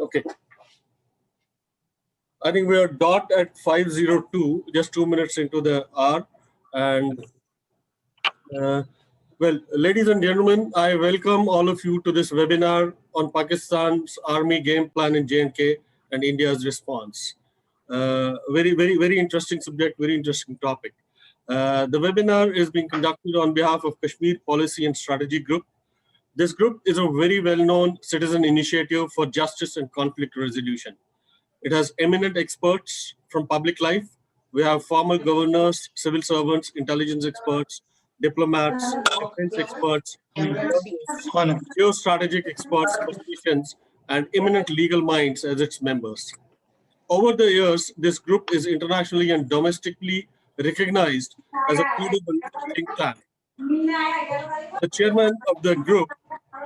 Okay. I think we are dot at 5:02, just 2 minutes into the hour. And well, ladies and gentlemen, I welcome all of you to this webinar on Pakistan's Army game plan in J&K and India's response. Very interesting subject, very interesting topic. The webinar is being conducted on behalf of Kashmir Policy and Strategy Group. This group is a very well-known citizen initiative for justice and conflict resolution. It has eminent experts from public life. We have former governors, civil servants, intelligence experts, diplomats, defense experts, geostrategic experts, politicians, and eminent legal minds as its members. Over the years, this group is internationally and domestically recognized as a credible think tank. The chairman of the group,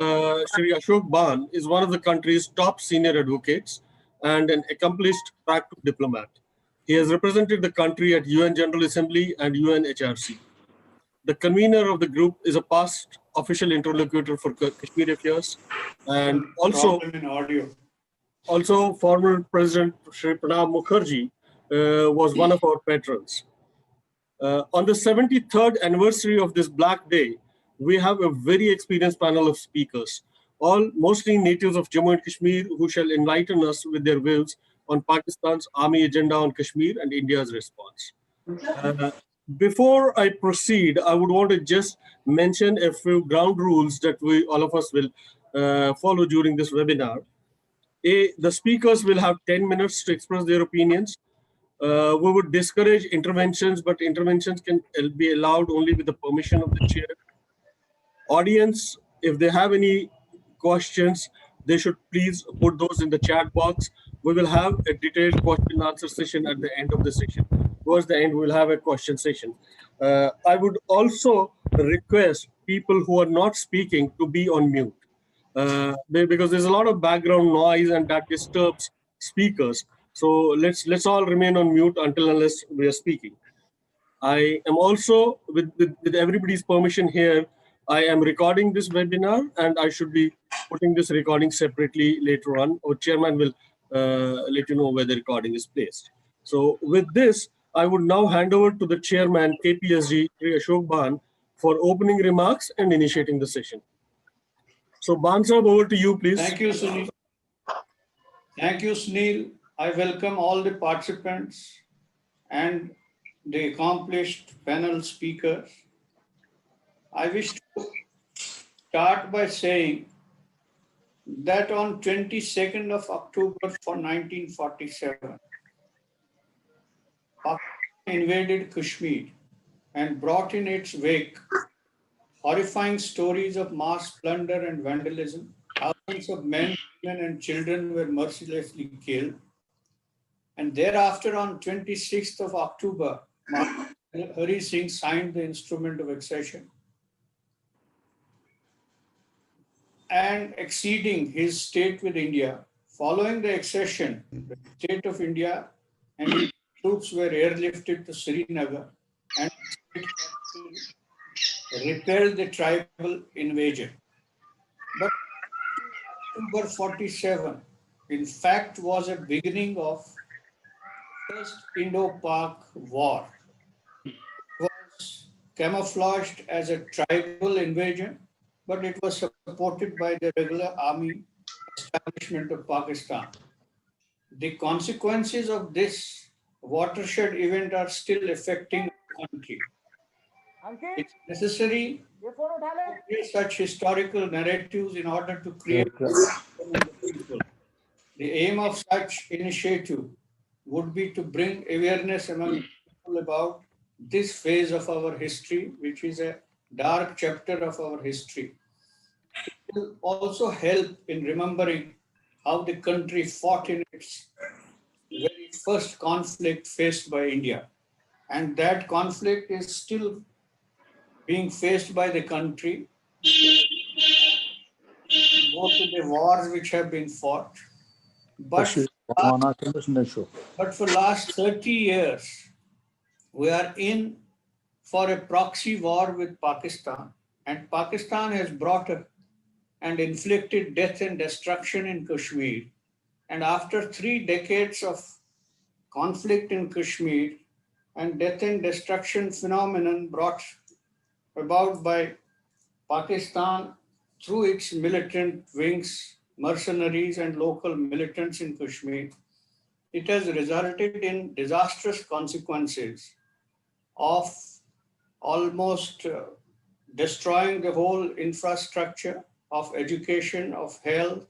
Shri Ashok Bhan, is one of the country's top senior advocates and an accomplished practical diplomat. He has represented the country at UN General Assembly and UNHRC. The convener of the group is a past official interlocutor for Kashmir affairs and also former President Shri Pranab Mukherjee was one of our patrons. On the 73rd anniversary of this Black Day, we have a very experienced panel of speakers, all mostly natives of Jammu and Kashmir, who shall enlighten us with their views on Pakistan's army agenda on Kashmir and India's response. Before I proceed, I would want to just mention a few ground rules that all of us will follow during this webinar. The speakers will have 10 minutes to express their opinions. We would discourage interventions, but interventions can be allowed only with the permission of the chair. Audience, if they have any questions, they should please put those in the chat box. We will have a detailed question and answer session at the end of the session. Towards the end, we'll have a question session. I would also request people who are not speaking to be on mute because there's a lot of background noise and that disturbs speakers. So let's all remain on mute unless we are speaking. I am also, with everybody's permission here, I am recording this webinar and I should be putting this recording separately later on. Our chairman will let you know where the recording is placed. So with this, I would now hand over to the chairman, KPSG, Ashok Bhan, for opening remarks and initiating the session. So Bhan sir, over to you, please. Thank you, Sunil. Thank you, Sunil. I welcome all the participants and the accomplished panel speakers. I wish to start by saying that on 22nd of October for 1947, Pakistan invaded Kashmir and brought in its wake horrifying stories of mass plunder and vandalism. Thousands of men, women, and children were mercilessly killed. And thereafter, on 26th of October, Hari Singh signed the instrument of accession and acceding his state with India. Following the accession, the state of India and troops were airlifted to Srinagar and repelled the tribal invasion. But October 47, in fact, was a beginning of first Indo-Pak war. It was camouflaged as a tribal invasion, but it was supported by the regular army establishment of Pakistan. The consequences of this watershed event are still affecting the country. It's necessary to create such historical narratives in order to create people. The aim of such initiative would be to bring awareness among people about this phase of our history, which is a dark chapter of our history. It will also help in remembering how the country fought in its very first conflict faced by India. And that conflict is still being faced by the country, both in the wars which have been fought. But for last 30 years, we are in for a proxy war with Pakistan. And Pakistan has brought and inflicted death and destruction in Kashmir. And after 3 decades of conflict in Kashmir and death and destruction phenomenon brought about by Pakistan through its militant wings, mercenaries, and local militants in Kashmir, it has resulted in disastrous consequences of almost destroying the whole infrastructure of education, of health,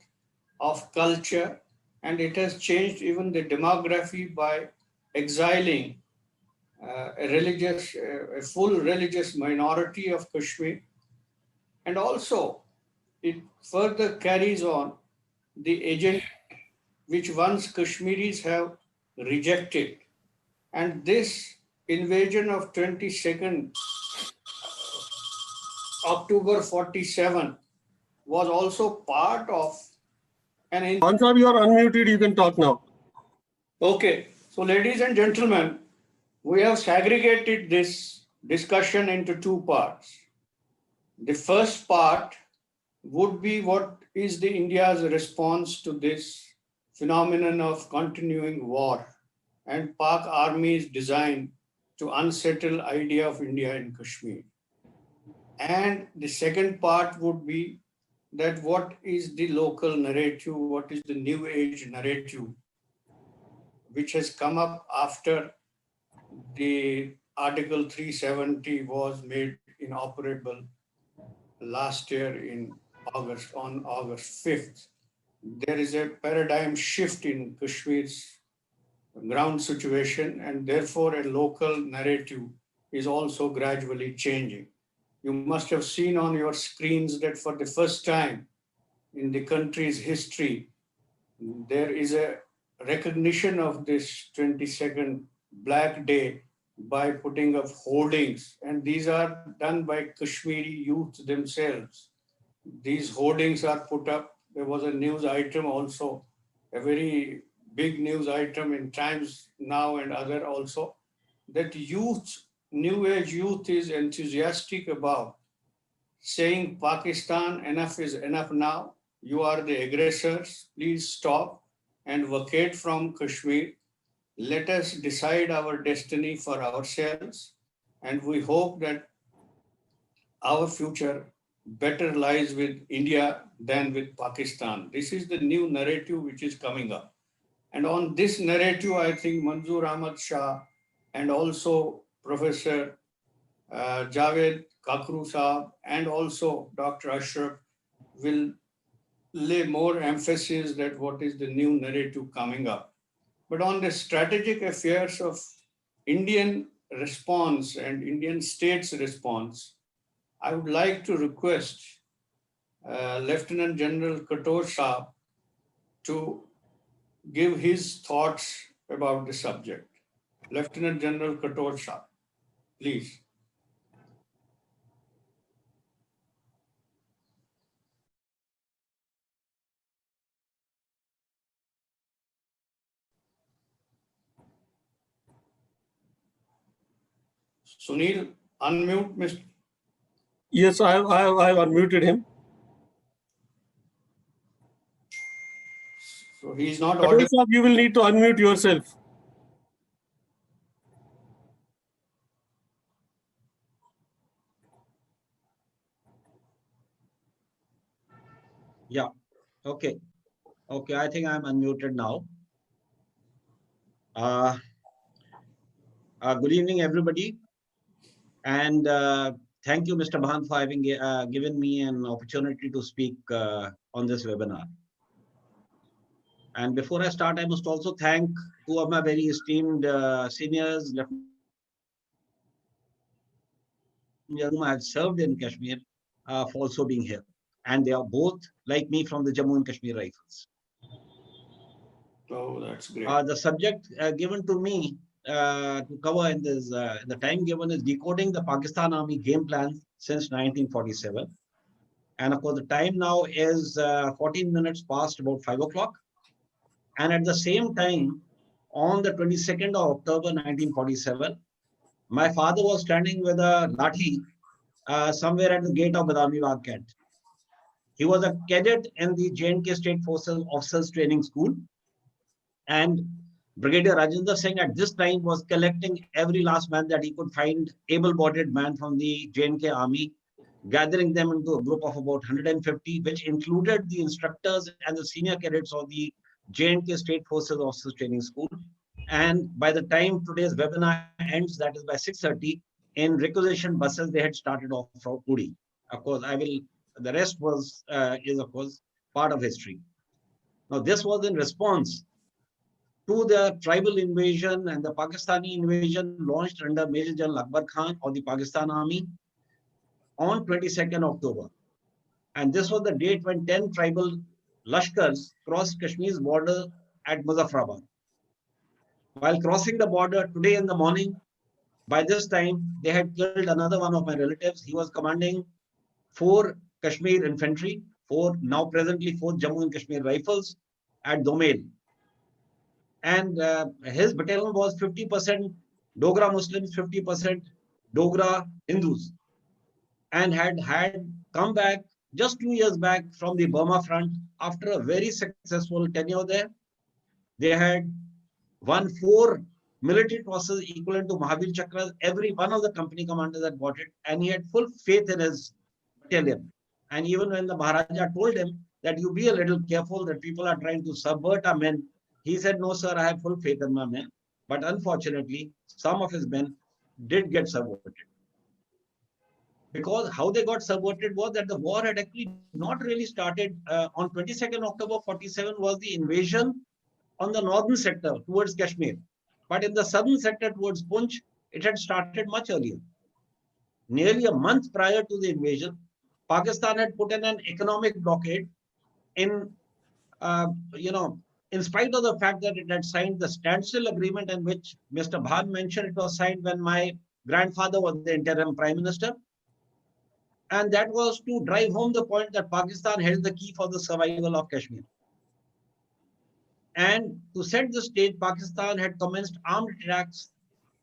of culture, and it has changed even the demography by exiling a full religious minority of Kashmir. And also, it further carries on the agenda which once Kashmiris have rejected. And this invasion of 22nd October 47 was also part of an. Bhan Sahab, you are unmuted. You can talk now. Okay, so ladies and gentlemen, we have segregated this discussion into 2 parts. The first part would be what is the India's response to this phenomenon of continuing war and Pak army's design to unsettle idea of India in Kashmir. And the second part would be that what is the local narrative, what is the new age narrative, which has come up after the Article 370 was made inoperable last year on August 5th. There is a paradigm shift in Kashmir's ground situation, and therefore a local narrative is also gradually changing. You must have seen on your screens that for the first time in the country's history, there is a recognition of this 22nd Black Day by putting up hoardings, and these are done by Kashmiri youth themselves. These hoardings are put up. There was a news item also, a very big news item in Times Now and other also, that youth, new age youth is enthusiastic about saying, Pakistan, enough is enough now. You are the aggressors. Please stop and vacate from Kashmir. Let us decide our destiny for ourselves. And we hope that our future better lies with India than with Pakistan. This is the new narrative which is coming up. And on this narrative, I think Manzoor Ahmed Shah and also Professor Javed, Kakroo Sahab, and also Dr. Ashok will lay more emphasis that what is the new narrative coming up. But on the strategic affairs of Indian response and Indian state's response, I would like to request Lieutenant General Katoch Sahab to give his thoughts about the subject. Lieutenant General Katoch Sahab, please. Sunil, unmute, Mr. Yes, I have unmuted him. So he's not Katoch audible. Sahab, you will need to unmute yourself. Yeah. Okay. Okay. I think I'm unmuted now. Good evening, everybody. And thank you, Mr. Bhan, for having given me an opportunity to speak on this webinar. And before I start, I must also thank 2 of my very esteemed seniors, whom I have served in Kashmir, for also being here. And they are both, like me, from the Jammu and Kashmir Rifles. Oh, that's great. The subject given to me to cover in this, the time given is decoding the Pakistan Army game plan since 1947. And of course, the time now is 14 minutes past about 5 o'clock. And at the same time, on the 22nd of October 1947, my father was standing with a lathi somewhere at the gate of Badami Bagh Kent. He was a cadet in the J&K State Forces Officers Training School. And Brigadier Rajendra Singh at this time was collecting every last man that he could find, able-bodied man from the J&K army, gathering them into a group of about 150, which included the instructors and the senior cadets of the J&K State Forces Officers Training School. And by the time today's webinar ends, that is by 6:30, in requisition buses, they had started off from Uri. Of course, the rest is of course part of history. Now, this was in response to the tribal invasion and the Pakistani invasion launched under Major General Akbar Khan of the Pakistan Army on 22nd October. And this was the date when 10 tribal Lashkars crossed Kashmir's border at Muzaffarabad. While crossing the border today in the morning, by this time, they had killed another one of my relatives. He was commanding 4 Kashmir infantry, now presently 4 Jammu and Kashmir rifles at Domail. And his battalion was 50% Dogra Muslims, 50% Dogra Hindus, and had come back just 2 years back from the Burma front after a very successful tenure there. They had won 4 military crosses equivalent to Mahavir Chakras. Every one of the company commanders had got it, and he had full faith in his battalion. And even when the Maharaja told him that you be a little careful, that people are trying to subvert our men, he said, no, sir, I have full faith in my men. But unfortunately, some of his men did get subverted. Because how they got subverted was that the war had actually not really started on 22nd October 47 was the invasion on the northern sector towards Kashmir. But in the southern sector towards Punch, it had started much earlier. Nearly a month prior to the invasion, Pakistan had put in an economic blockade in, in spite of the fact that it had signed the standstill agreement in which Mr. Bhan mentioned it was signed when my grandfather was the interim prime minister. And that was to drive home the point that Pakistan held the key for the survival of Kashmir. And to set the stage, Pakistan had commenced armed attacks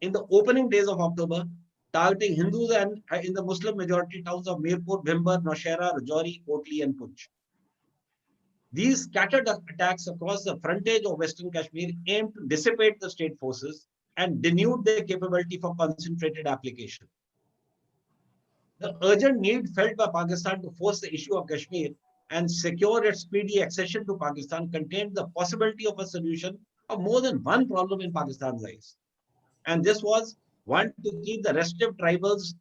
in the opening days of October, targeting Hindus and in the Muslim majority towns of Mirpur, Bhimber, Naushera, Rajouri, Kotli, and Punch. These scattered attacks across the frontage of Western Kashmir aimed to dissipate the state forces and denude their capability for concentrated application. The urgent need felt by Pakistan to force the issue of Kashmir and secure its speedy accession to Pakistan contained the possibility of a solution of more than one problem in Pakistan's eyes. And this was one to keep the restive tribals,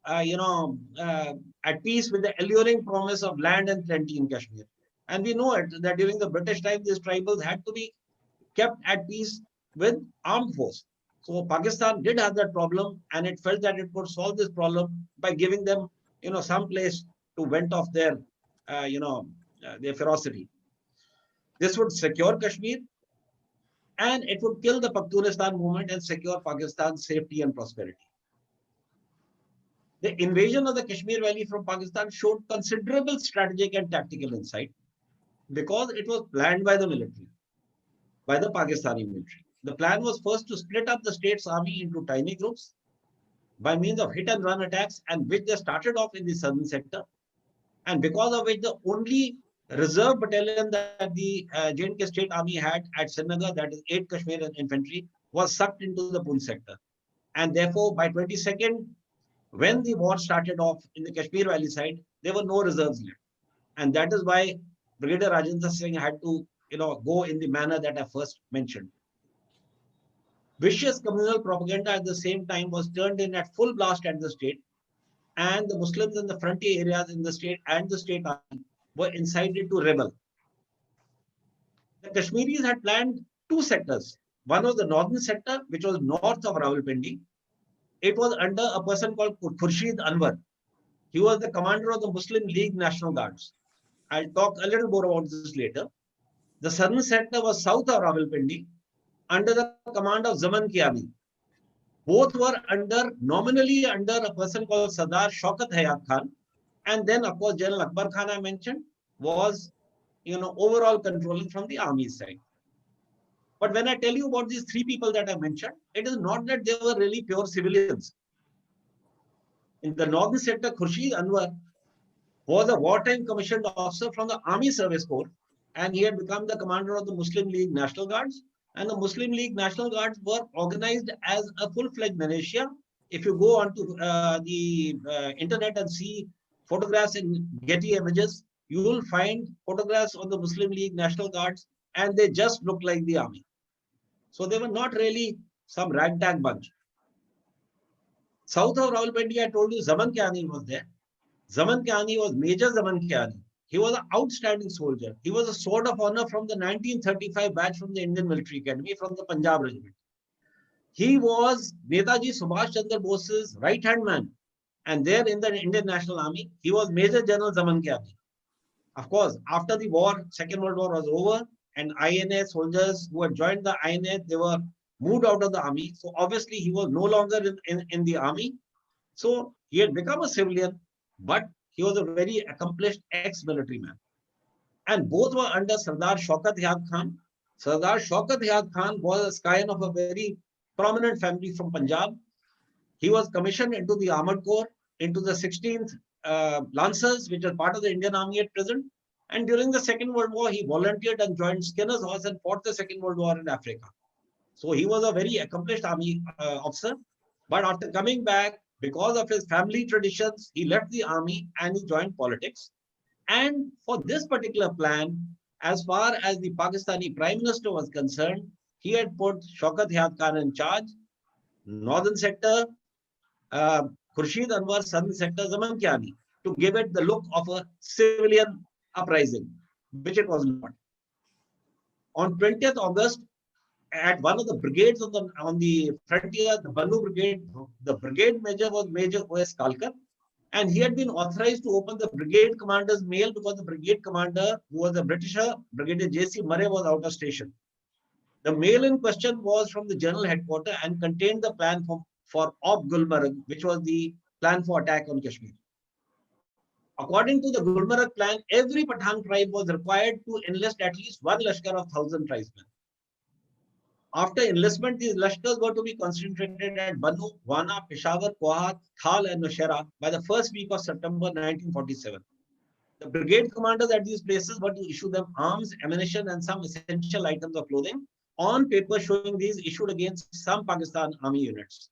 at peace with the alluring promise of land and plenty in Kashmir. And we know it, that during the British time, these tribals had to be kept at peace with armed force. So Pakistan did have that problem, and it felt that it could solve this problem by giving them, some place to vent off their, their ferocity. This would secure Kashmir, and it would kill the Pakhtunistan movement and secure Pakistan's safety and prosperity. The invasion of the Kashmir Valley from Pakistan showed considerable strategic and tactical insight because it was planned by the military, by the Pakistani military. The plan was first to split up the state's army into tiny groups by means of hit and run attacks, and which they started off in the southern sector, and because of which the only reserve battalion that the J&K State Army had at Srinagar, that is 8 Kashmir infantry, was sucked into the Poonch sector. And therefore, by 22nd, when the war started off in the Kashmir Valley side, there were no reserves left. And that is why Brigadier Rajendra Singh had to, go in the manner that I first mentioned. Vicious communal propaganda at the same time was turned in at full blast at the state, and the Muslims in the frontier areas in the state and the state army were incited to rebel. The Kashmiris had planned 2 sectors. One was the northern sector, which was north of Rawalpindi. It was under a person called Khurshid Anwar. He was the commander of the Muslim League National Guards. I'll talk a little more about this later. The southern sector was south of Rawalpindi, under the command of Zaman Kiabi. Both were nominally under a person called Sardar Shaukat Hayat Khan. And then, of course, General Akbar Khan, I mentioned, was, overall controlling from the army side. But when I tell you about these 3 people that I mentioned, it is not that they were really pure civilians. In the northern sector, Khurshid Anwar was a wartime commissioned officer from the Army Service Corps, and he had become the commander of the Muslim League National Guards. And the Muslim League National Guards were organized as a full-fledged militia. If you go onto the internet and see photographs in Getty Images, you will find photographs of the Muslim League National Guards, and they just look like the army. So they were not really some ragtag bunch. South of Rawalpindi, I told you, Zaman Kiani was there. Zaman Kiani was Major Zaman Kiani. He was an outstanding soldier. He was a Sword of Honor from the 1935 batch from the Indian Military Academy from the Punjab Regiment. He was Netaji Subhash Chandra Bose's right-hand man. And there in the Indian National Army, he was Major General Zaman Kiani. Of course, after the war, Second World War was over, and INA soldiers who had joined the INA, they were moved out of the army. So obviously, he was no longer in the army. So he had become a civilian, but he was a very accomplished ex-military man. And both were under Sardar Shaukat Yad Khan. Sardar Shaukat Yad Khan was a scion of a very prominent family from Punjab. He was commissioned into the Armored Corps, into the 16th Lancers, which was part of the Indian Army at present. And during the Second World War, he volunteered and joined Skinner's Horse and fought the Second World War in Africa. So he was a very accomplished army officer. But after coming back, because of his family traditions, he left the army and he joined politics. And for this particular plan, as far as the Pakistani Prime Minister was concerned, he had put Shaukat Yad Khan in charge, northern sector, Khurshid Anwar, southern sector, Zaman Kiani, to give it the look of a civilian uprising, which it was not. On 20th August, at one of the brigades on the frontier, the Bannu Brigade, the brigade major was Major O.S. Kalkar, and he had been authorized to open the brigade commander's mail because the brigade commander, who was a Britisher, Brigadier J.C. Murray, was out of station. The mail in question was from the general headquarters and contained the plan for Op Gulmarg, which was the plan for attack on Kashmir. According to the Gulmarg plan, every Pathan tribe was required to enlist at least one Lashkar of 1,000 tribesmen. After enlistment, these Lashkars were to be concentrated at Bannu, Wana, Peshawar, Kohat, Thal, and Naushera by the first week of September 1947. The brigade commanders at these places were to issue them arms, ammunition, and some essential items of clothing on paper showing these issued against some Pakistan army units.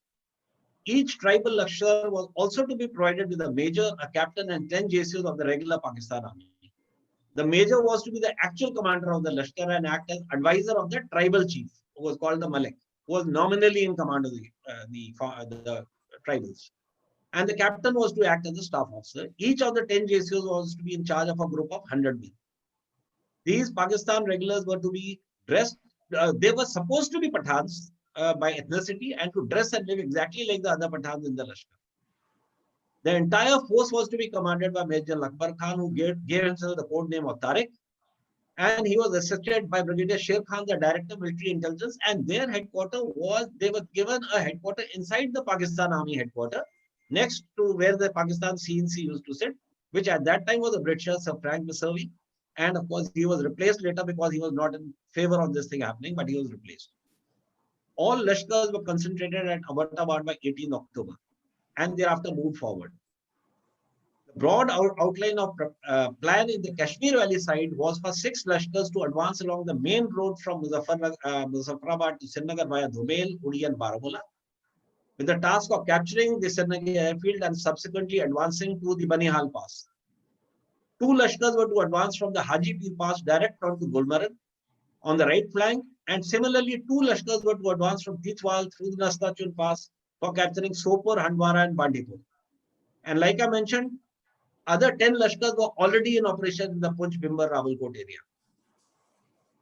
Each tribal Lashkar was also to be provided with a major, a captain, and 10 JCs of the regular Pakistan army. The major was to be the actual commander of the Lashkar and act as advisor of the tribal chief, who was called the Malik, who was nominally in command of the tribals. And the captain was to act as a staff officer. Each of the 10 JCs was to be in charge of a group of 100 men. These Pakistan regulars were to be dressed, they were supposed to be Pathans by ethnicity and to dress and live exactly like the other Pathans in the Lashkar. The entire force was to be commanded by Major Akbar Khan, who gave himself the code name of Tariq. And he was assisted by Brigadier Sher Khan, the Director of Military Intelligence. And their headquarters was, they were given a headquarters inside the Pakistan Army headquarters, next to where the Pakistan CNC used to sit, which at that time was a British, Sir Frank Missouri. And of course, he was replaced later because he was not in favor of this thing happening, but he was replaced. All Lashkars were concentrated at Abbottabad by 18th October. And thereafter moved forward. The broad outline of plan in the Kashmir Valley side was for 6 Lashkars to advance along the main road from Muzaffarabad to Srinagar via Dhumel, Uri and Baramulla, with the task of capturing the Srinagar airfield and subsequently advancing to the Banihal Pass. 2 Lashkars were to advance from the Hajipur Pass direct onto Gulmarg on the right flank, and similarly 2 Lashkars were to advance from Tithwal through the Nastachun Pass for capturing Sopur, Handwara and Bandipur. And like I mentioned, other 10 Lashkars were already in operation in the Punch, Bimbar, Rawalkot area.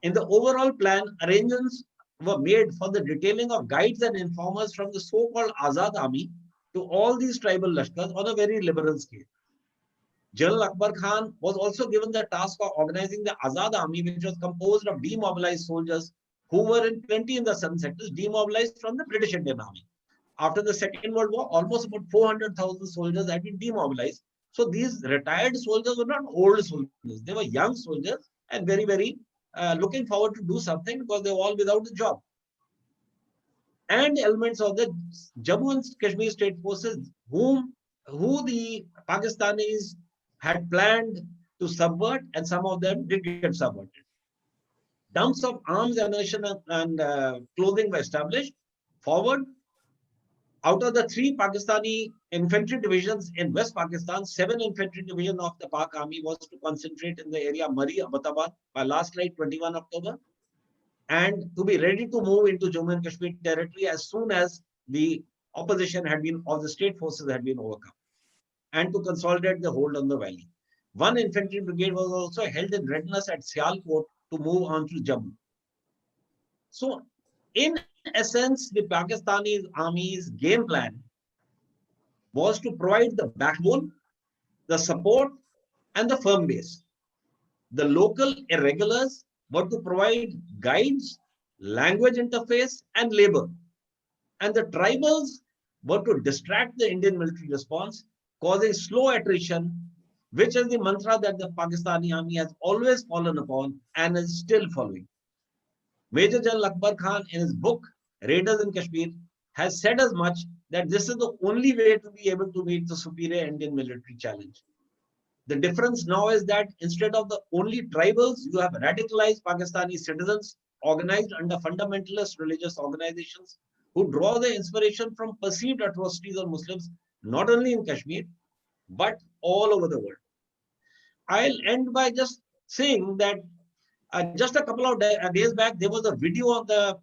In the overall plan, arrangements were made for the detailing of guides and informers from the so-called Azad army to all these tribal Lashkars on a very liberal scale. General Akbar Khan was also given the task of organizing the Azad army, which was composed of demobilized soldiers who were in plenty in the southern sectors, demobilized from the British Indian Army. After the Second World War, almost about 400,000 soldiers had been demobilized. So these retired soldiers were not old soldiers. They were young soldiers and very, very looking forward to do something because they were all without a job. And elements of the Jammu and Kashmir state forces who the Pakistanis had planned to subvert, and some of them did get subverted. Dumps of arms, ammunition, and clothing were established. Forward, out of the 3 Pakistani infantry divisions in West Pakistan, 7 infantry division of the Pak army was to concentrate in the area Mari, Abbottabad by last night, 21 October, and to be ready to move into Jammu and Kashmir territory as soon as the opposition had been, or the state forces had been overcome, and to consolidate the hold on the valley. 1 infantry brigade was also held in readiness at Sialkot to move on to Jammu. So, in essence, the Pakistani army's game plan was to provide the backbone, the support, and the firm base. The local irregulars were to provide guides, language interface, and labor. And the tribals were to distract the Indian military response, causing slow attrition, which is the mantra that the Pakistani army has always fallen upon and is still following. Major General Akbar Khan, in his book Raiders in Kashmir, has said as much that this is the only way to be able to meet the superior Indian military challenge. The difference now is that instead of the only tribals, you have radicalized Pakistani citizens organized under fundamentalist religious organizations who draw their inspiration from perceived atrocities on Muslims, not only in Kashmir, but all over the world. I'll end by just saying that just a couple of days back, there was a video of the,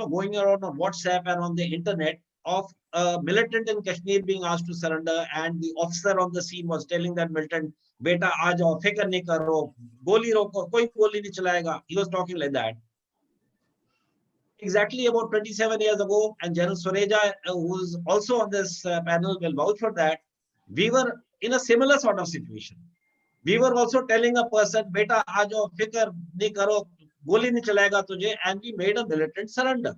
going around on WhatsApp and on the internet of a militant in Kashmir being asked to surrender, and the officer on the scene was telling that militant, "Beta, aa jao, fikr nahi karo, goli roko, koi goli nahi chalayega." He was talking like that. Exactly about 27 years ago, and General Sureja, who's also on this panel, will vouch for that, we were in a similar sort of situation. We were also telling a person, "Beta, aa jao, fikr nahi karo, goli nahi chalayega tujhe," and we made a militant surrender.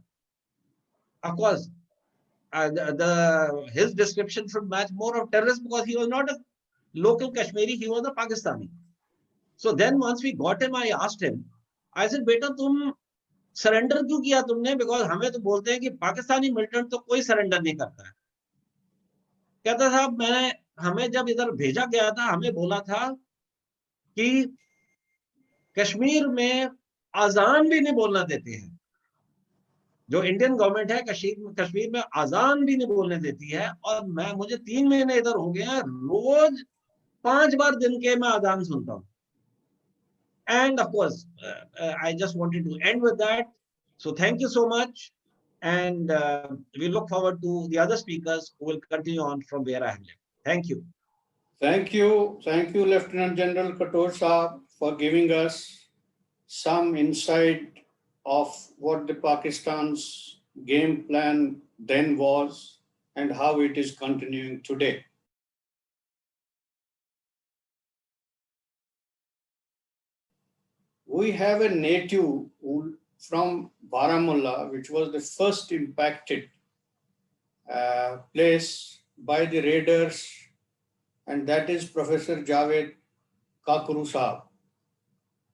Of course, his description should match more of terrorist because he was not a local Kashmiri, he was a Pakistani. So then once we got him, I asked him, I said, "Beta, tum surrender क्यों किया तुमने? Because हमें तो बोलते हैं कि Pakistani militant तो कोई surrender नहीं करता है." कहता साहब, हमें जब इधर भेजा गया था, हमें बोला था कि कश्मीर में आजान भी नहीं बोलना देते हैं। जो इंडियन गवर्नमेंट है कश्मीर में आजान भी नहीं बोलने देती है, और मुझे 3 महीने इधर हो गए हैं, रोज 5 बार दिन के मैं आजान सुनता हूँ. And of course, I just wanted to end with that. So thank you so much, and we look forward to the other speakers who will continue on from where I have left. Thank you. Thank you, Lieutenant General Katoch for giving us some insight of what the Pakistan's game plan then was and how it is continuing today. We have a native from Baramulla, which was the first impacted place by the raiders, and that is Professor Javed Kakroo.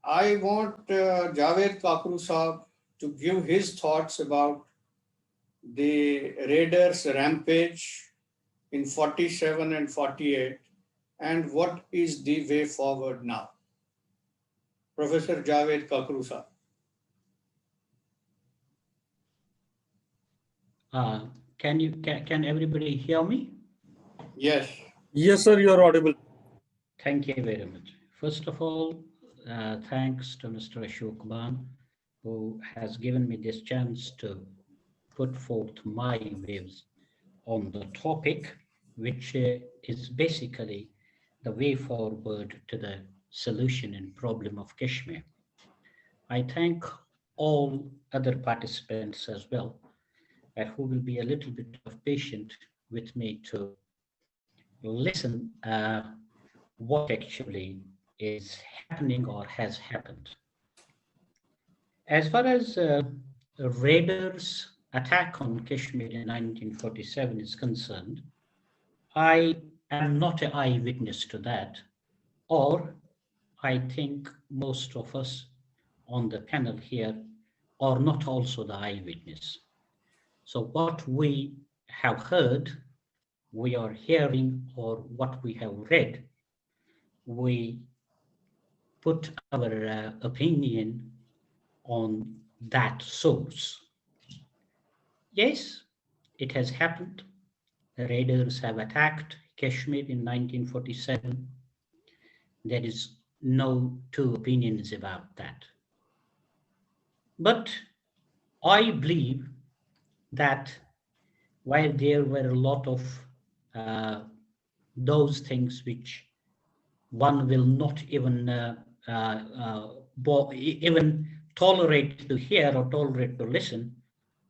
I want Javed Kakroo to give his thoughts about the raiders' rampage in 47 and 48 and what is the way forward now. Professor Javed Kakroo. Can everybody hear me? Yes. Yes, sir, you are audible. Thank you very much. First of all, thanks to Mr. Ashok Bhan, who has given me this chance to put forth my views on the topic, which is basically the way forward to the solution and problem of Kashmir. I thank all other participants as well, who will be a little bit of patient with me to listen what actually is happening or has happened. As far as Raiders' attack on Kashmir in 1947 is concerned, I am not an eyewitness to that, or I think most of us on the panel here are not also the eyewitness. So what we have heard, we are hearing, or what we have read, we put our opinion on that source. Yes, it has happened. The raiders have attacked Kashmir in 1947. There is no two opinions about that. But I believe that while there were a lot of those things which one will not even even tolerate to hear or tolerate to listen,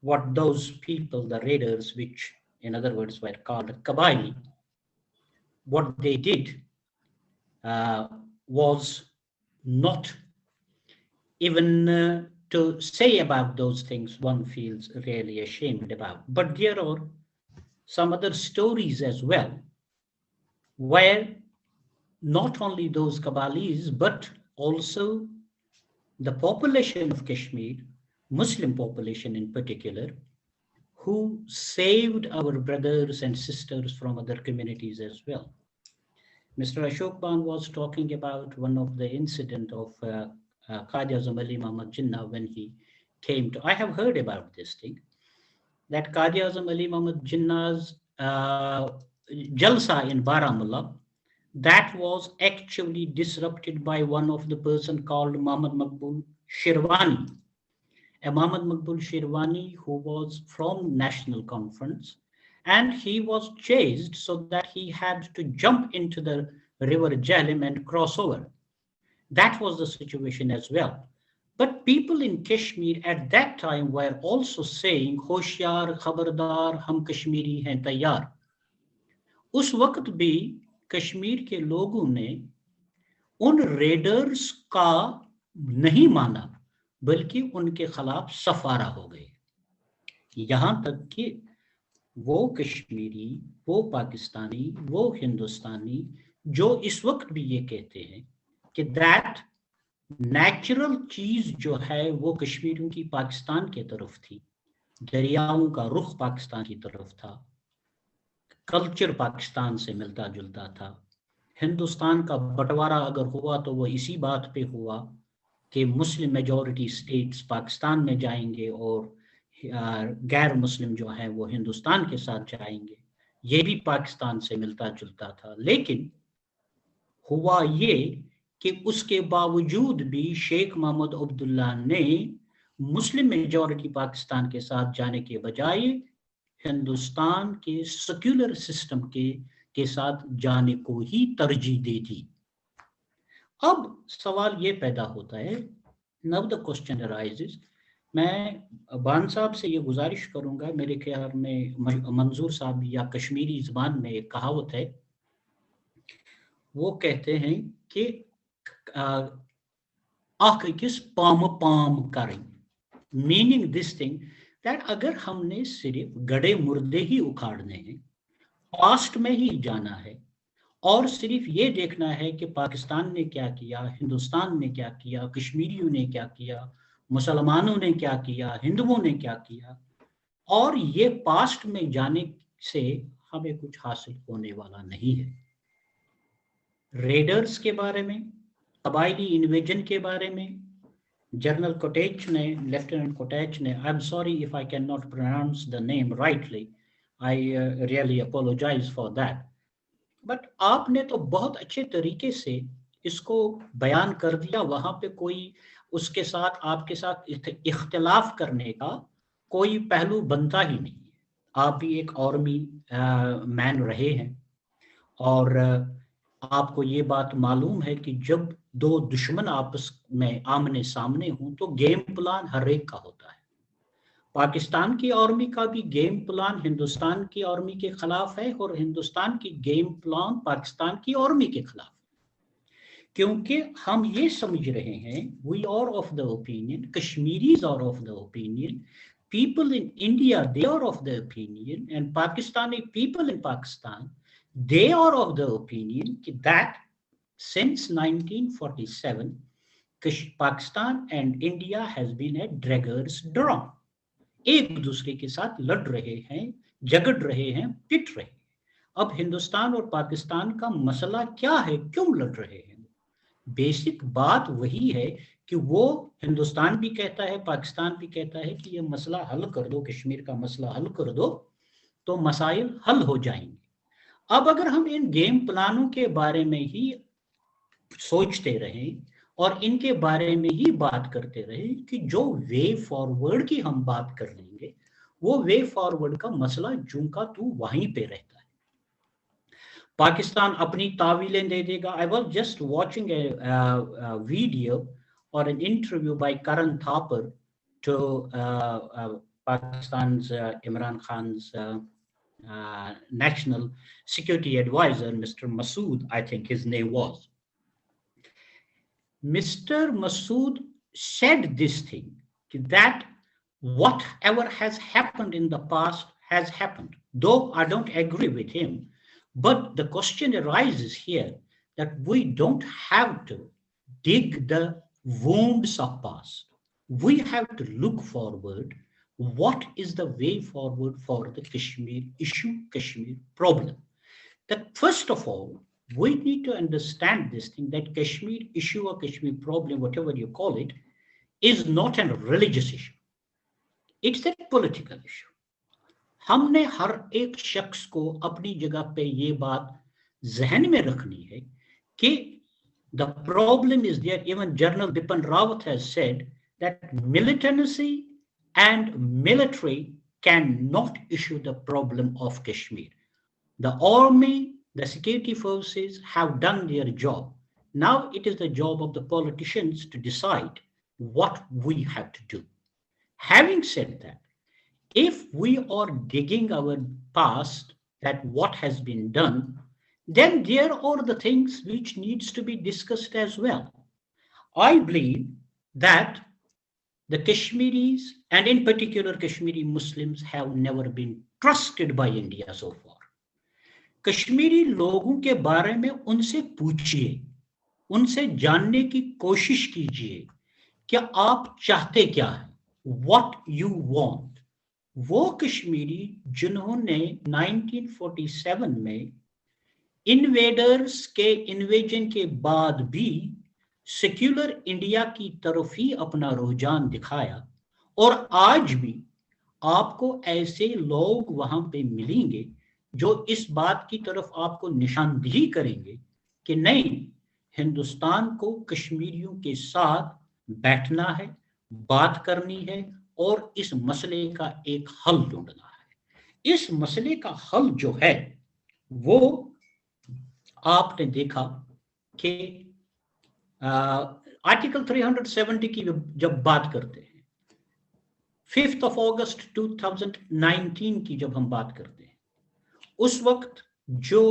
what those people, the raiders, which in other words were called Kabali, what they did was not even to say about those things one feels really ashamed about. But there are some other stories as well, where not only those Kabalis, but also the population of Kashmir, Muslim population in particular, who saved our brothers and sisters from other communities as well. Mr. Ashok Bhan was talking about one of the incident of Qaadi Azam Ali Muhammad Jinnah when he came to, I have heard about this thing, that Qaadi Azam Ali Muhammad Jinnah's Jalsa in Baramulla, that was actually disrupted by one of the person called Muhammad Maqbul Shirwani. A Muhammad Maqbul Shirwani who was from National Conference, and he was chased so that he had to jump into the river Jhelum and cross over. That was the situation as well. But people in Kashmir at that time were also saying, Hoshyar, Khabardar, Hum Kashmiri hain tayyar. उस वक्त भी कश्मीर के लोगों ने उन readers का नहीं माना, बल्कि उनके खिलाफ सफारा हो गए। यहां तक कि वो कश्मीरी, वो पाकिस्तानी, वो हिंदुस्तानी जो इस वक्त भी ये कहते हैं कि दैट नेचुरल चीज जो है वो कश्मीरियों की पाकिस्तान की तरफ थी, दरियाओं का रुख पाकिस्तान की तरफ था, कल्चर पाकिस्तान से मिलता जुलता था। हिंदुस्तान का बंटवारा अगर हुआ तो वो इसी बात पे हुआ कि मुस्लिम मेजॉरिटी स्टेट्स पाकिस्तान में जाएंगे और गैर मुस्लिम जो है वो हिंदुस्तान के साथ जाएंगे। ये भी पाकिस्तान से मिलता जुलता था, लेकिन हुआ ये कि उसके बावजूद भी शेख मोहम्मद अब्दुल्ला ने मुस्लिम मेजॉरिटी पाकिस्तान के साथ जाने के बजाय हिंदुस्तान के सेक्युलर सिस्टम के साथ जाने को ही तरजीह दे दी। अब सवाल ये पैदा होता है, नाउ द क्वेश्चन अराइजेस, मैं बान साहब से ये गुजारिश करूंगा, मेरे ख्याल में मंजूर साहब या कश्मीरी ज़बान में एक कहावत है, वो कहते हैं कि आख किस पाम पाम करें, मीनिंग दिस थिंग दैट अगर हमने सिर्फ गड़े मुर्दे ही उखाड़ने हैं, पास्ट में ही जाना है और सिर्फ ये देखना है कि पाकिस्तान ने क्या किया, हिंदुस्तान ने क्या किया, कश्मीरियों ने क्या किया, मुसलमानों ने क्या किया, हिंदुओं ने क्या किया, और ये पास्ट में जाने से हमें कुछ हासिल होने वाला नहीं है। रेडर्स के बारे में, कबायली इन्वेजन के बारे में जनरल कोटेच ने, लेफ्टिनेंट कोटेच ने, I am sorry if I can not pronounce the name rightly, I really apologise for that, but आपने तो बहुत अच्छे तरीके से इसको बयान कर दिया, वहां पे कोई उसके साथ आपके साथ इख्तिलाफ करने का कोई पहलू बनता ही नहीं है। आप भी एक आर्मी मैन रहे हैं और आपको ये बात मालूम है कि जब दो दुश्मन आपस में आमने सामने हों तो गेम प्लान हर एक का होता है। पाकिस्तान की आर्मी का भी गेम प्लान हिंदुस्तान की आर्मी के खिलाफ है और हिंदुस्तान की गेम प्लान पाकिस्तान की आर्मी के खिलाफ, क्योंकि हम ये समझ रहे हैं, we are of the opinion, Kashmiris are of the opinion, people in India, they are of the opinion, and Pakistani people in Pakistan, they are of the opinion that since 1947, Pakistan and India has been a dragger's draw. एक दूसरे के साथ लड़ रहे हैं, झगड़ रहे हैं, पिट रहे हैं। अब हिंदुस्तान और पाकिस्तान का मसला क्या है, क्यों लड़ रहे हैं? बेसिक बात वही है कि वो ہندوستان بھی کہتا ہے، پاکستان بھی کہتا ہے کہ یہ مسئلہ حل کر دو، کشمیر کا مسئلہ حل کر دو تو مسائل حل ہو جائیں گے۔ اب اگر ہم ان گیم پلانوں کے بارے میں ہی سوچتے رہیں اور ان کے بارے میں ہی بات کرتے رہیں کہ جو وے فارورڈ کی ہم بات کر لیں گے، وہ وے فارورڈ کا مسئلہ جوں کا تو وہیں پہ رہتا ہے۔ پاکستان اپنی تعویلیں دے دے گا۔ I was just watching a video or an interview by Karan Thapar to Pakistan's Imran Khan's national security advisor, Mr. Masood, I think his name was. Mr. Masood said this thing, that whatever has happened in the past has happened. Though I don't agree with him, but the question arises here that we don't have to dig the wounds of past. We have to look forward. What is the way forward for the Kashmir issue, Kashmir problem? That first of all, we need to understand this thing, that Kashmir issue or Kashmir problem, whatever you call it, is not a religious issue. It's a political issue. ہم نے ہر ایک شخص کو اپنی جگہ پہ یہ بات ذہن میں رکھنی ہے کہ the problem is there. Even General Bipin Rawat has said that militancy and military cannot issue the problem of Kashmir. The army, the security forces have done their job. Now it is the job of the politicians to decide what we have to do. Having said that, if we are digging our past, that what has been done, then there are the things which needs to be discussed as well. I believe that the Kashmiris, and in particular Kashmiri Muslims, have never been trusted by India so far. Kashmiri لوگوں کے بارے میں ان سے پوچھئے، ان سے جاننے کی کوشش کیجئے کہ آپ چاہتے کیا ہیں، what you want. وہ کشمیری جنہوں نے 1947 میں انویڈرز کے انویژن کے بعد بھی سیکولر انڈیا کی طرف ہی اپنا رجحان دکھایا، اور آج بھی آپ کو ایسے لوگ وہاں پہ ملیں گے جو اس بات کی طرف آپ کو نشاندہی کریں گے کہ نہیں، ہندوستان کو کشمیریوں کے ساتھ بیٹھنا ہے، بات کرنی ہے اور اس مسئلے کا ایک حل ڈھونڈنا ہے۔ اس مسئلے کا حل جو ہے وہ آپ نے دیکھا کہ آرٹیکل 370 کی جب بات کرتے ہیں، 5 اگست 2019 کی جب ہم بات کرتے ہیں، اس وقت جو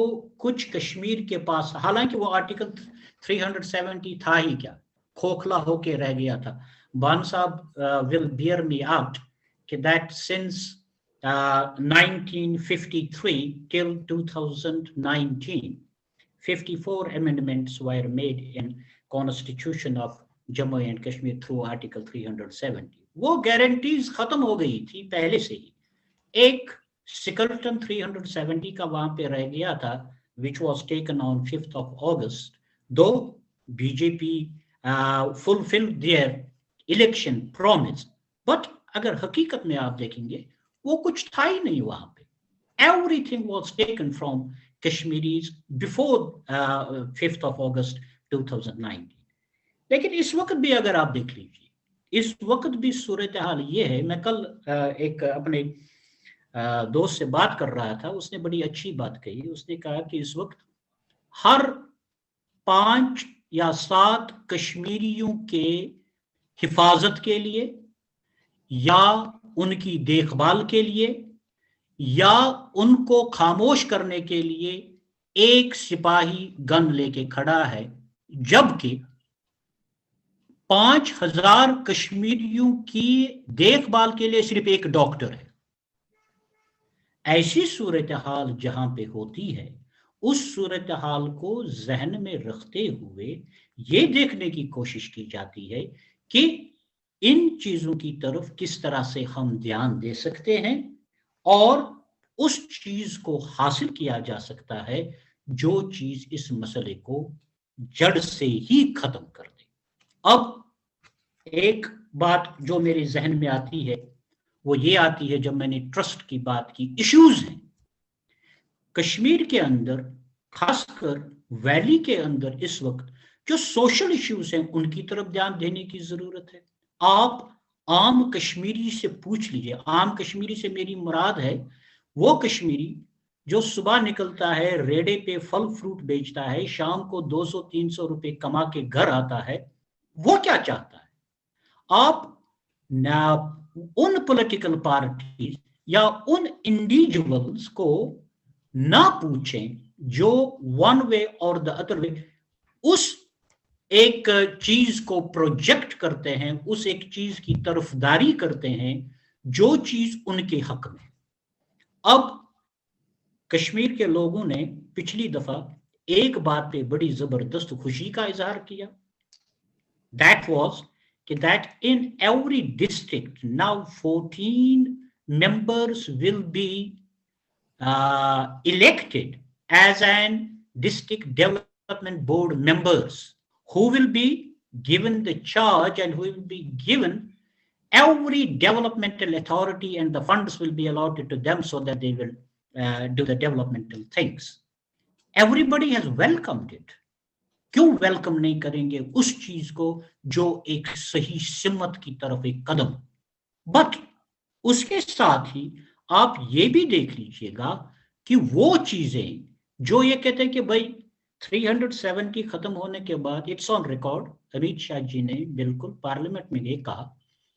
کچھ کشمیر کے پاس، حالانکہ وہ آرٹیکل 370 تھا ہی کیا، کھوکھلا ہو کے رہ گیا تھا۔ بان صاحب will bear me out that since 1953 till 2019, 54 amendments were made in Constitution of Jammu and Kashmir through Article 370. وہ گارنٹیز ختم ہو گئی تھی پہلے سے ہی۔ ایک سکلٹن 370 کا وہاں پہ رہ گیا تھا which was taken on 5th of August, though BJP fulfilled their election promise, but اگر حقیقت میں آپ دیکھیں گے وہ کچھ تھا ہی نہیں وہاں پہ۔ Everything was taken from Kashmiris before 5th of August 2019. لیکن اس وقت بھی اگر آپ دیکھ لیجیے، اس وقت بھی صورتحال یہ ہے۔ میں کل ایک اپنے دوست سے بات کر رہا تھا، اس نے بڑی اچھی بات کہی۔ اس نے کہا کہ اس وقت ہر 5 یا 7 کشمیریوں کے حفاظت کے لیے یا ان کی دیکھ بھال کے لیے یا ان کو خاموش کرنے کے لیے ایک سپاہی گن لے کے کھڑا ہے، جبکہ 5000 کشمیریوں کی دیکھ بھال کے لیے صرف ایک ڈاکٹر ہے۔ ایسی صورتحال جہاں پہ ہوتی ہے، اس صورتحال کو ذہن میں رکھتے ہوئے یہ دیکھنے کی کوشش کی جاتی ہے کہ ان چیزوں کی طرف کس طرح سے ہم دھیان دے سکتے ہیں اور اس چیز کو حاصل کیا جا سکتا ہے جو چیز اس مسئلے کو جڑ سے ہی ختم کر دے۔ اب एक बात जो मेरे जहन में आती है वो ये आती है जब मैंने ट्रस्ट की बात की। इश्यूज हैं कश्मीर के अंदर, खासकर वैली के अंदर इस वक्त जो सोशल इश्यूज हैं उनकी तरफ ध्यान देने की जरूरत है। आप आम कश्मीरी से पूछ लीजिए, आम कश्मीरी से मेरी मुराद है वो कश्मीरी जो सुबह निकलता है, रेड़े पे फल फ्रूट बेचता है, शाम को 200-300 रुपए कमा के घर आता है, वो क्या चाहता है। आप ना उन पॉलिटिकल पार्टी या उन इंडिविजुअल्स को ना पूछें जो वन वे और द अदर वे उस एक चीज को प्रोजेक्ट करते हैं, उस एक चीज की तरफदारी करते हैं जो चीज उनके हक में। अब कश्मीर के लोगों ने पिछली दफा एक बात पे बड़ी जबरदस्त खुशी का इजहार किया, that was that in every district now 14 members will be elected as an district development board members who will be given the charge and who will be given every developmental authority, and the funds will be allotted to them so that they will do the developmental things. Everybody has welcomed it. क्यों welcome नहीं करेंगे उस चीज को जो एक सही सिमत की तरफ एक कदम। बट उसके साथ ही आप ये भी देख लीजिएगा कि वो चीजें जो ये कहते हैं कि भाई 370 खत्म होने के बाद it's on record, Amit Shah ji ने बिल्कुल पार्लियामेंट में ये कहा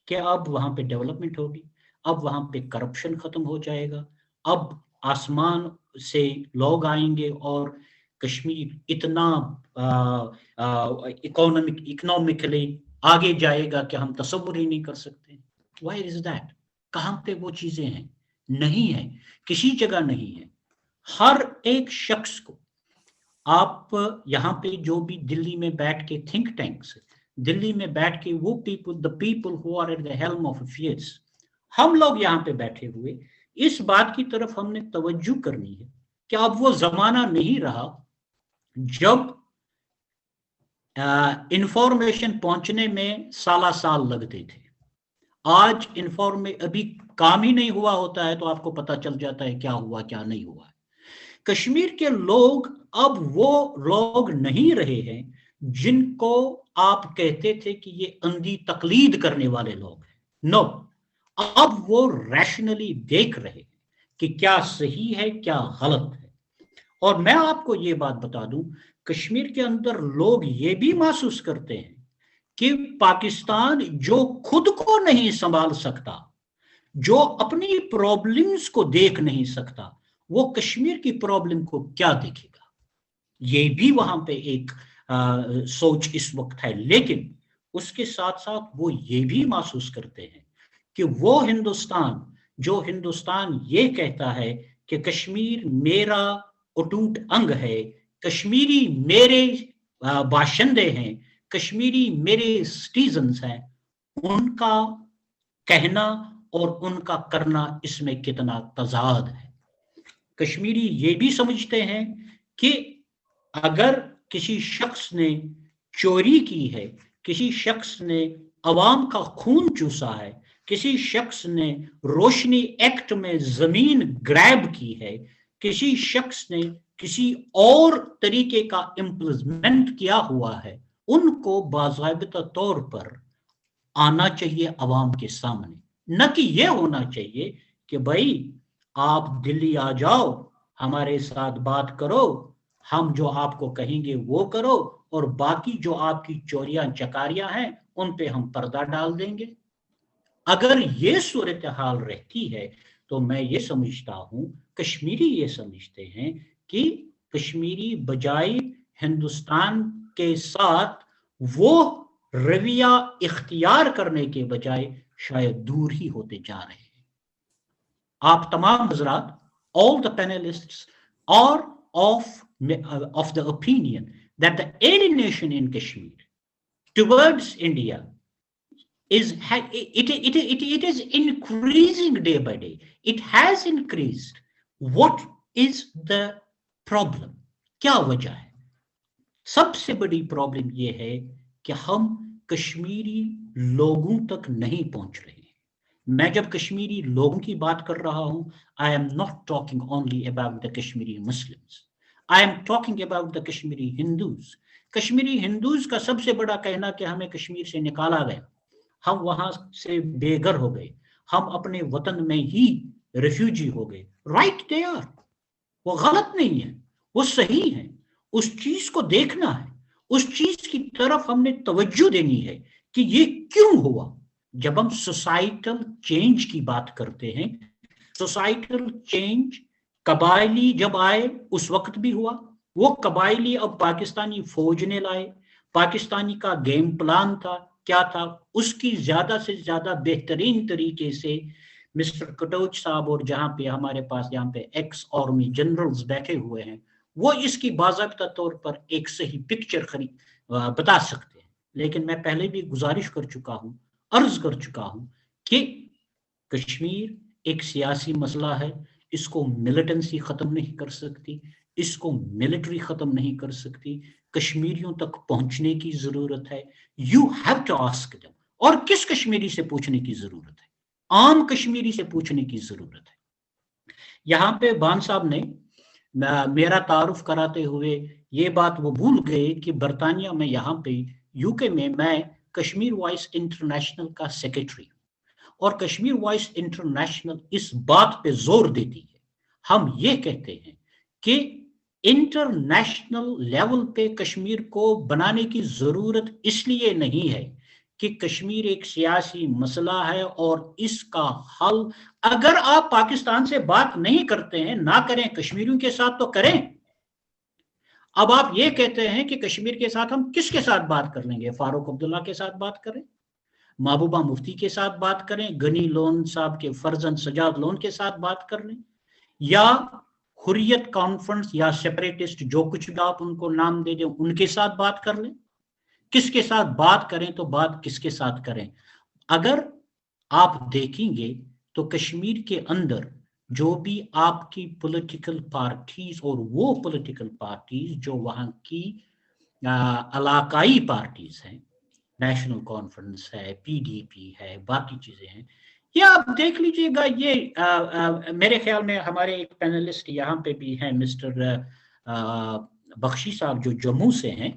कि अब वहां पे डेवलपमेंट होगी, अब वहां पे करप्शन खत्म हो जाएगा, अब आसमान से लोग आएंगे और कश्मीर इतना इकोनॉमिकली आगे जाएगा कि हम तसव्वुर ही नहीं कर सकते। Why is that? कहां पे वो चीजें हैं? नहीं है, किसी जगह नहीं है। हर एक शख्स को आप यहाँ पे जो भी दिल्ली में बैठ के थिंक टैंक्स, दिल्ली में बैठ के वो people, the people who are at the helm of affairs, हम लोग यहाँ पे बैठे हुए इस बात की तरफ हमने तवज्जो करनी है कि अब वो जमाना नहीं रहा जब इंफॉर्मेशन पहुंचने में साला साल लगते थे। आज अभी काम ही नहीं हुआ होता है तो आपको पता चल जाता है क्या हुआ क्या नहीं हुआ है। कश्मीर के लोग अब वो लोग नहीं रहे हैं जिनको आप कहते थे कि ये अंधी तकलीद करने वाले लोग हैं। नो, अब वो रैशनली देख रहे हैं कि क्या सही है क्या गलत है। और मैं आपको ये बात बता दूं, कश्मीर के अंदर लोग ये भी महसूस करते हैं कि पाकिस्तान जो खुद को नहीं संभाल सकता, जो अपनी प्रॉब्लम्स को देख नहीं सकता, वो कश्मीर की प्रॉब्लम को क्या देखेगा। ये भी वहां पे एक सोच इस वक्त है। लेकिन उसके साथ साथ वो ये भी महसूस करते हैं कि वो हिंदुस्तान, जो हिंदुस्तान ये कहता है कि कश्मीर मेरा अटूट अंग है, कश्मीरी मेरे बाशिंदे हैं, कश्मीरी मेरे सिटीजन्स हैं, उनका कहना और उनका करना इसमें कितना तजाद है। कश्मीरी ये भी समझते हैं कि अगर किसी शख्स ने चोरी की है, किसी शख्स ने अवाम का खून चूसा है, किसी शख्स ने रोशनी एक्ट में जमीन ग्रैब की है, किसी शख्स ने किसी और तरीके का इम्प्लीमेंट किया हुआ है, उनको बाज़ाबिता तौर पर आना चाहिए अवाम के सामने। न कि ये होना चाहिए कि भाई आप दिल्ली आ जाओ, हमारे साथ बात करो, हम जो आपको कहेंगे वो करो, और बाकी जो आपकी चोरियां चकारियां हैं उन पे हम पर्दा डाल देंगे। अगर ये सूरत हाल रहती है तो मैं ये समझता हूं, कश्मीरी ये समझते हैं कि कश्मीरी बजाय हिंदुस्तान के साथ वो रवैया इख्तियार करने के बजाय शायद दूर ही होते जा रहे हैं। आप तमाम हजरात, all the panelists are of the opinion that the alienation in Kashmir towards India is increasing day by day. It has increased. What is the problem? क्या वजह है? सबसे बड़ी प्रॉब्लम ये है कि हम कश्मीरी लोगों तक नहीं पहुंच रहे हैं। मैं जब कश्मीरी लोगों की बात कर रहा हूं, I am not talking only about the Kashmiri Muslims, I am talking about the Kashmiri Hindus. Kashmiri Hindus का सबसे बड़ा कहना कि हमें कश्मीर से निकाला गया, हम वहां से बेघर हो गए, हम अपने वतन में ही रिफ्यूजी हो गए। राइट दे आर, वो गलत नहीं है, वो सही है। उस चीज को देखना है, उस चीज की तरफ हमने तवज्जो देनी है कि ये क्यों हुआ। जब हम सोसाइटल चेंज की बात करते हैं, सोसाइटल चेंज कबायली जब आए उस वक्त भी हुआ, वो कबायली अब पाकिस्तानी फौज ने लाए, पाकिस्तानी का गेम प्लान था, क्या था, उसकी ज्यादा से ज्यादा बेहतरीन तरीके से मिस्टर कटोच साहब और जहां पे हमारे पास यहाँ पे एक्स आर्मी जनरल्स बैठे हुए हैं, वो इसकी बाज़ाब्ता तौर पर एक सही पिक्चर बता सकते हैं। लेकिन मैं पहले भी गुजारिश कर चुका हूं, अर्ज कर चुका हूं कि कश्मीर एक सियासी मसला है, इसको मिलिटेंसी खत्म नहीं कर सकती, इसको मिलिट्री खत्म नहीं कर सकती, कश्मीरियों तक पहुंचने की जरूरत है। You have to ask them. और किस कश्मीरी से पूछने की जरूरत है? आम कश्मीरी से पूछने की जरूरत है। यहां पे भान साहब ने मेरा तारुफ कराते हुए ये बात वो भूल गए कि बरतानिया में, यहाँ पे यूके में, मैं कश्मीर वॉइस इंटरनेशनल का सेक्रेटरी, और कश्मीर वॉइस इंटरनेशनल इस बात पे जोर देती है, हम ये कहते हैं कि इंटरनेशनल लेवल पे कश्मीर को बनाने की जरूरत इसलिए नहीं है कि कश्मीर एक सियासी मसला है और इसका हल, अगर आप पाकिस्तान से बात नहीं करते हैं, ना करें, कश्मीरियों के साथ तो करें। अब आप ये कहते हैं कि कश्मीर के साथ हम किसके साथ बात कर लेंगे? फारूक अब्दुल्ला के साथ बात करें, महबूबा मुफ्ती के साथ बात करें, गनी लोन साहब के फर्जंद सजाद लोन के साथ बात कर लें, या हुर्रियत कॉन्फ्रेंस या सेपरेटिस्ट, जो कुछ भी आप उनको नाम दे दें, उनके साथ बात कर लें। किसके साथ बात करें तो बात किसके साथ करें? अगर आप देखेंगे तो कश्मीर के अंदर जो भी आपकी पॉलिटिकल पार्टीज, और वो पॉलिटिकल पार्टीज जो वहां की इलाकाई पार्टीज हैं, नेशनल कॉन्फ्रेंस है, पीडीपी है, बाकी चीजें हैं, ये आप देख लीजिएगा। ये मेरे ख्याल में हमारे एक पैनलिस्ट यहाँ पे भी हैं, मिस्टर बख्शी साहब, जो जम्मू से हैं,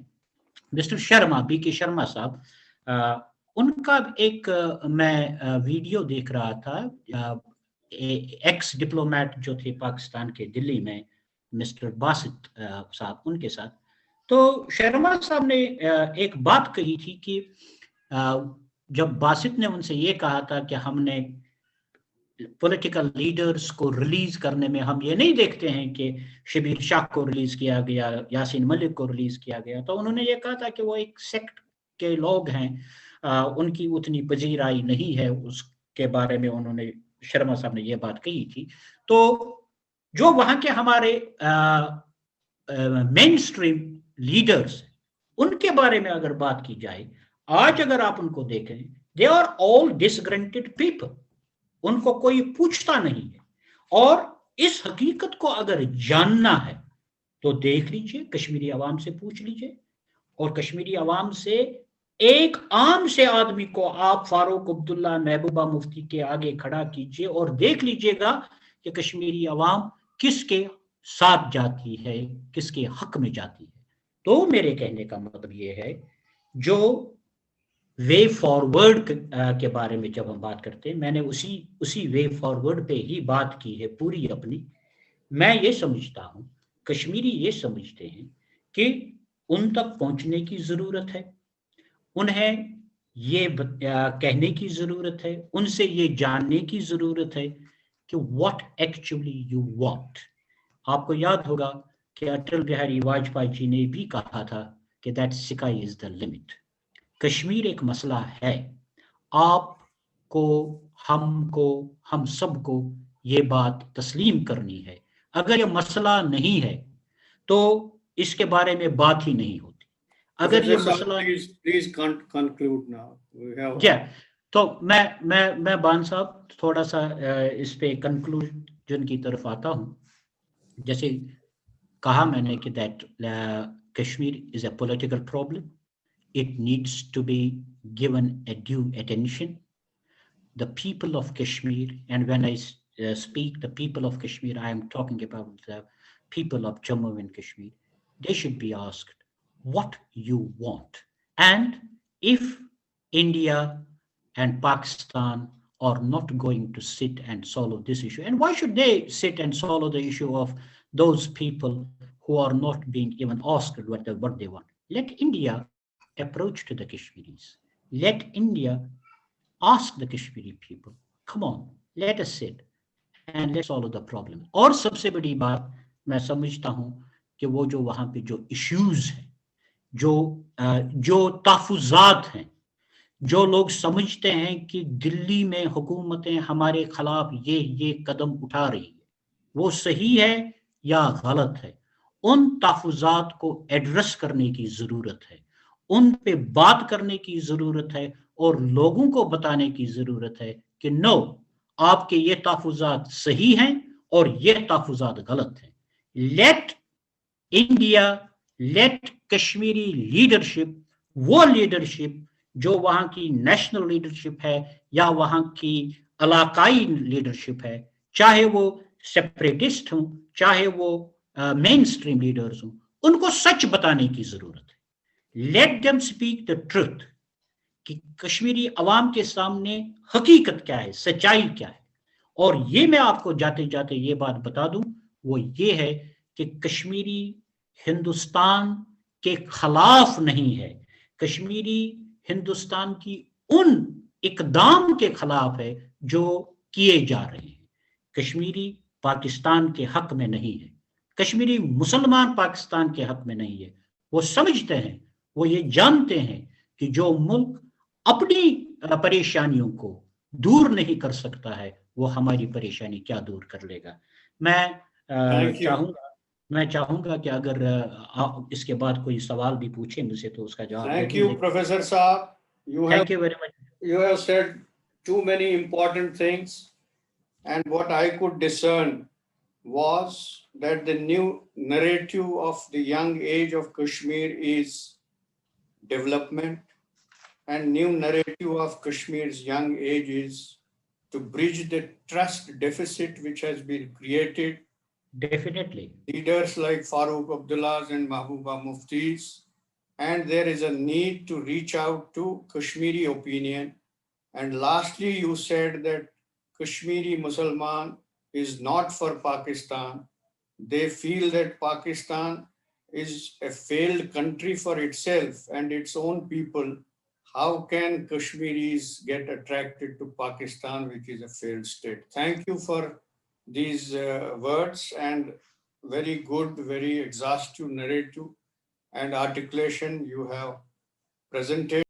मिस्टर शर्मा, B.K. शर्मा साहब, उनका एक मैं वीडियो देख रहा था, एक्स डिप्लोमेट जो थे पाकिस्तान के दिल्ली में, मिस्टर बासित साहब, उनके साथ। तो शर्मा साहब ने एक बात कही थी कि जब बासित ने उनसे ये कहा था कि हमने पॉलिटिकल लीडर्स को रिलीज करने में हम ये नहीं देखते हैं कि शबीर शाह को रिलीज किया गया, यासीन मलिक को रिलीज किया गया, तो उन्होंने ये कहा था कि वो एक सेक्ट के लोग हैं, उनकी उतनी पजीराई नहीं है, उसके बारे में उन्होंने, शर्मा साहब ने ये बात कही थी। तो जो वहां के हमारे मेन स्ट्रीम लीडर्स, उनके बारे में अगर बात की जाए, आज अगर आप उनको देखें, they are all disgruntled people, उनको कोई पूछता नहीं है। और इस हकीकत को अगर जानना है तो देख लीजिए, कश्मीरी आवाम से पूछ लीजिए, और कश्मीरी आवाम से एक आम से आदमी को आप फारूक अब्दुल्ला, महबूबा मुफ्ती के आगे खड़ा कीजिए और देख लीजिएगा कि कश्मीरी आवाम किसके साथ जाती है, किसके हक में जाती है। तो मेरे कहने का मतलब ये है, जो वे फॉरवर्ड के बारे में जब हम बात करते हैं, मैंने उसी वे फॉरवर्ड पे ही बात की है पूरी अपनी। मैं ये समझता हूं, कश्मीरी ये समझते हैं कि उन तक पहुंचने की जरूरत है, उन्हें ये कहने की जरूरत है, उनसे ये जानने की जरूरत है कि व्हाट एक्चुअली यू वांट। आपको याद होगा कि अटल बिहारी वाजपेयी जी ने भी कहा था कि that sky is the limit. Kashmir एक मसला है, आपको, हमको, हम सबको ये बात तस्लीम करनी है। अगर ये मसला नहीं है तो इसके बारे में बात ही नहीं होती। अगर ये मसला, प्लीज कंक्लूड नाउ। तो मैं बान साहब थोड़ा सा इस पे कंक्लूजन की तरफ आता हूं। जैसे कहा मैंने कि that Kashmir is a political problem, it needs to be given a due attention. The people of Kashmir, and when I speak the people of Kashmir, I am talking about the people of Jammu and Kashmir. They should be asked what you want. And if India and Pakistan are not going to sit and solve this issue, and why should they sit and solve the issue of those people who are not being even asked what they want? Let India approach to the Kashmiris. Let India ask the Kashmiri people, come on, let us sit and let's solve the problem. और सबसे बड़ी बात मैं समझता हूँ कि वो जो वहाँ पे जो issues हैं, जो तहफुजात हैं, जो लोग समझते हैं कि दिल्ली में हुकूमतें हमारे खिलाफ ये कदम उठा रही है, वो सही है या गलत है, उन तहफुजात को एड्रेस करने की जरूरत है, उन पे बात करने की जरूरत है और लोगों को बताने की जरूरत है कि नो, आपके ये तहफुजात सही हैं और ये तहफुजात गलत हैं. Let India, let Kashmiri leadership, वो लीडरशिप जो वहां की नेशनल लीडरशिप है या वहां की इलाकाई लीडरशिप है, चाहे वो सेपरेटिस्ट हों, चाहे वो मेन स्ट्रीम लीडर्स हों, उनको सच बताने की जरूरत है. Let them speak the truth कि कश्मीरी अवाम के सामने हकीकत क्या है, सच्चाई क्या है. और ये मैं आपको जाते जाते ये बात बता दूं, वो ये है कि कश्मीरी हिंदुस्तान के खिलाफ नहीं है, कश्मीरी हिंदुस्तान की उन इकदाम के खिलाफ है जो किए जा रहे हैं. कश्मीरी पाकिस्तान के हक में नहीं है, कश्मीरी मुसलमान पाकिस्तान के हक में नहीं है. वो समझते हैं, वो ये जानते हैं कि जो मुल्क अपनी परेशानियों को दूर नहीं कर सकता है, वो हमारी परेशानी क्या दूर कर लेगा. मैं चाहूंगा कि अगर इसके बाद कोई सवाल भी पूछे मुझसे तो उसका जवाब दे दूं. Thank you, Professor Saab. Thank you very much. You have said too many important things, and what I could discern was that the new narrative of the young age of Kashmir is development, and new narrative of Kashmir's young age is to bridge the trust deficit which has been created. Definitely. Leaders like Farooq Abdullahs and Mahbooba Muftis, and there is a need to reach out to Kashmiri opinion. And lastly, you said that Kashmiri Mussalman is not for Pakistan. They feel that Pakistan is a failed country for itself and its own people. How can Kashmiris get attracted to Pakistan, which is a failed state? Thank you for these words and very good, very exhaustive narrative and articulation you have presented.